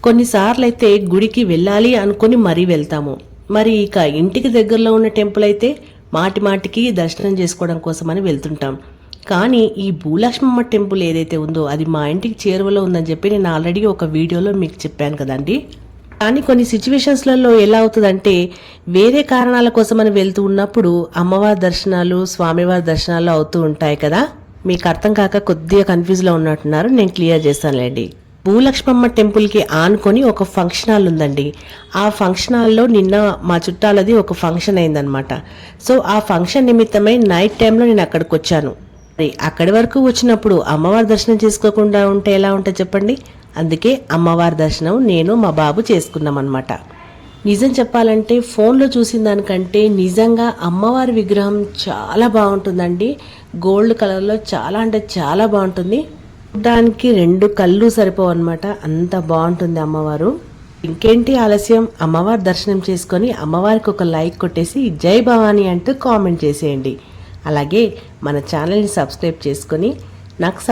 కొన్నిసార్లు అయితే గుడికి వెళ్ళాలి అనుకుని మరీ వెళ్తాము. మరి ఇక ఇంటికి దగ్గరలో ఉన్న టెంపుల్ అయితే మాటి మాటికి దర్శనం చేసుకోవడం కోసమని వెళ్తుంటాం. కానీ ఈ భూలక్ష్మమ్మ టెంపుల్ ఏదైతే ఉందో అది మా ఇంటికి చేరువలో ఉందని చెప్పి నేను ఆల్రెడీ ఒక వీడియోలో మీకు చెప్పాను కదండి. కానీ కొన్ని సిచ్యువేషన్స్లలో ఎలా అవుతుందంటే వేరే కారణాల కోసమని వెళ్తూ ఉన్నప్పుడు అమ్మవారి దర్శనాలు స్వామివారి దర్శనాలు అవుతూ ఉంటాయి కదా. మీకు అర్థం కాక కొద్దిగా కన్ఫ్యూజ్లో ఉన్నట్టున్నారు, నేను క్లియర్ చేస్తానులేండి. భూలక్ష్మమ్మ టెంపుల్కి ఆనుకొని ఒక ఫంక్షన్ హాల్ ఉందండి. ఆ ఫంక్షన్ హాల్లో నిన్న మా చుట్టాలది ఒక ఫంక్షన్ అయిందనమాట. సో ఆ ఫంక్షన్ నిమిత్తమై నైట్ టైంలో నేను అక్కడికి వచ్చాను. మరి అక్కడి వరకు వచ్చినప్పుడు అమ్మవారి దర్శనం చేసుకోకుండా ఉంటే ఎలా ఉంటుంది చెప్పండి. అందుకే అమ్మవారి దర్శనం నేను మా బాబు చేసుకున్నాం అనమాట. నిజం చెప్పాలంటే ఫోన్లో చూసిన దానికంటే నిజంగా అమ్మవారి విగ్రహం చాలా బాగుంటుందండి. గోల్డ్ కలర్లో చాలా అంటే చాలా బాగుంటుంది. చూడడానికి 2 కళ్ళు సరిపోవు అనమాట, అంత బాగుంటుంది అమ్మవారు. ఇంకేంటి ఆలస్యం, అమ్మవారి దర్శనం చేసుకొని అమ్మవారికి ఒక లైక్ కొట్టేసి జై భవానీ అంటూ కామెంట్ చేసేయండి. అలాగే మన ఛానల్ని సబ్స్క్రైబ్ చేసుకొని నాకు